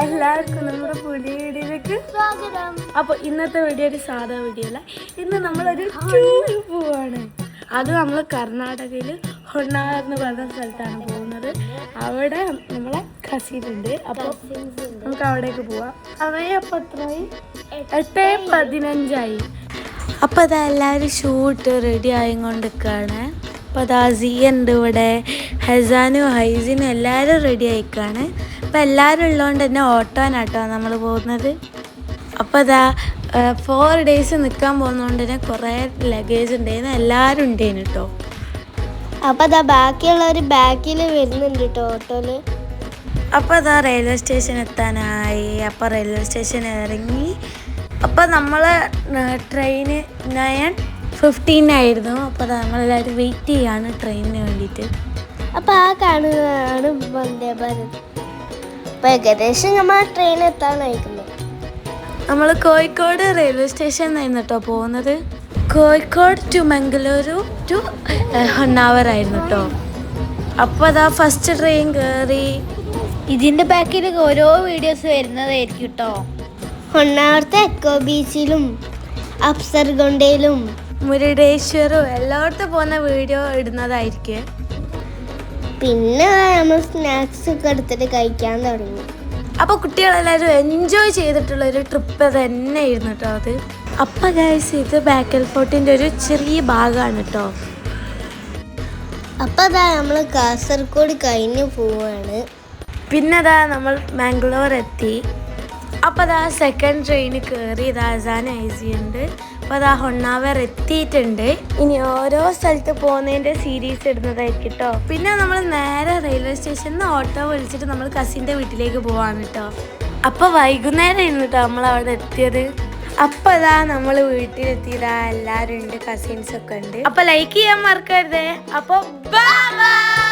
എല്ലാവർക്കും നമ്മുടെ പുതിയ വീഡിയോയിലേക്ക് സ്വാഗതം. അപ്പോൾ ഇന്നത്തെ വീഡിയോ ഒരു സാധാ വീഡിയോ അല്ല. ഇന്ന് നമ്മളൊരു ടൂർ പോവാണ്. അത് നമ്മൾ കർണാടകയിൽ ഹൊണ്ണാവർ എന്ന് പറയുന്ന സ്ഥലത്താണ് പോകുന്നത്. അവിടെ നമ്മളെ കസിൻ ഉണ്ട്. അപ്പോൾ നമുക്ക് അവിടേക്ക് പോവാം. സമയം അപ്പം എത്രയായി? 8:15. അപ്പോൾ അതാ എല്ലാവരും ഷൂട്ട് റെഡി ആയിക്കൊണ്ടിരിക്കുകയാണ്. അപ്പോൾ അതാ സിയുണ്ട് ഇവിടെ, ഹസാനും ഹൈസിനും എല്ലാവരും റെഡി ആയിക്കാണ്. അപ്പോൾ എല്ലാവരും ഉള്ളതുകൊണ്ട് തന്നെ ഓട്ടോനാട്ടോ നമ്മൾ പോകുന്നത്. അപ്പോൾ അതാ 4 days നിൽക്കാൻ പോകുന്നതുകൊണ്ട് തന്നെ കുറേ ലഗേജ് ഉണ്ടായിരുന്നു. എല്ലാവരും ഉണ്ടായിരുന്നു കേട്ടോ. അപ്പോൾ അതാ ബാക്കിയുള്ളവർ ബാക്കിൽ വരുന്നുണ്ട് കേട്ടോ ഓട്ടോയിൽ. അപ്പോൾ അതാ റെയിൽവേ സ്റ്റേഷൻ എത്താനായി. അപ്പോൾ റെയിൽവേ സ്റ്റേഷൻ ഇറങ്ങി. അപ്പോൾ നമ്മൾ ട്രെയിന് 9:15 ആയിരുന്നു. അപ്പോൾ നമ്മളെല്ലാവരും വെയിറ്റ് ചെയ്യാണ് ട്രെയിനിന് വേണ്ടിയിട്ട്. അപ്പോൾ ആ കാണുന്നതാണ് വന്ദേ ഭാരത്. അപ്പോൾ ഏകദേശം നമ്മൾ ട്രെയിൻ എത്താനായിരിക്കുന്നു. നമ്മൾ കോഴിക്കോട് റെയിൽവേ സ്റ്റേഷനിൽ നിന്നായിരുന്നു കേട്ടോ പോകുന്നത്. കോഴിക്കോട് ടു മംഗളൂരു ടു ഹൊണ്ണാവർ ആയിരുന്നു കേട്ടോ. അപ്പോൾ അതാ ഫസ്റ്റ് ട്രെയിൻ കയറി. ഇതിൻ്റെ ബാക്കിൽ ഓരോ വീഡിയോസ് വരുന്നതായിരിക്കും കേട്ടോ. ഹൊണ്ണാവർത്തെ എക്കോ ബീച്ചിലും അപ്സർഗൊണ്ടയിലും മുരുടേശ്വരും എല്ലായിടത്തും പോകുന്ന വീഡിയോ ഇടുന്നതായിരിക്കും. പിന്നെ നമ്മൾ സ്നാക്സ് ഒക്കെ എടുത്തിട്ട് കഴിക്കാൻ തുടങ്ങി. അപ്പോൾ കുട്ടികളെല്ലാവരും എൻജോയ് ചെയ്തിട്ടുള്ളൊരു ട്രിപ്പ് തന്നെ ആയിരുന്നു കേട്ടോ അത്. അപ്പോൾ ഗൈസ്, ഇത് ബേക്കൽ ഫോർട്ടിൻ്റെ ഒരു ചെറിയ ഭാഗമാണ് കേട്ടോ. അപ്പോൾ അതാ നമ്മൾ കാസർഗോഡ് കഴിഞ്ഞ് പോവാണ്. പിന്നെ അതാ നമ്മൾ മാംഗ്ലൂർ എത്തി. അപ്പോൾ അതാ സെക്കൻഡ് ട്രെയിൻ കയറി. ഇതാ ഹസാൻ ഐസി ഉണ്ട്. അപ്പോൾ അതാ ഹൊണ്ണാവർ എത്തിയിട്ടുണ്ട്. ഇനി ഓരോ സ്ഥലത്ത് പോകുന്നതിൻ്റെ സീരീസ് ഇടുന്നതായിരിക്കും കേട്ടോ. പിന്നെ നമ്മൾ നേരെ റെയിൽവേ സ്റ്റേഷനിൽ നിന്ന് ഓട്ടോ വിളിച്ചിട്ട് നമ്മൾ കസിൻ്റെ വീട്ടിലേക്ക് പോവാണ് കേട്ടോ. അപ്പോൾ വൈകുന്നേരം ആയിരുന്നു കേട്ടോ നമ്മൾ അവിടെ എത്തിയത്. അപ്പോൾ അതാ നമ്മൾ വീട്ടിലെത്തിയതാ, എല്ലാവരും ഉണ്ട്, കസിൻസൊക്കെ ഉണ്ട്. അപ്പോൾ ലൈക്ക് ചെയ്യാൻ മറക്കരുത്. അപ്പോൾ ബൈ ബൈ.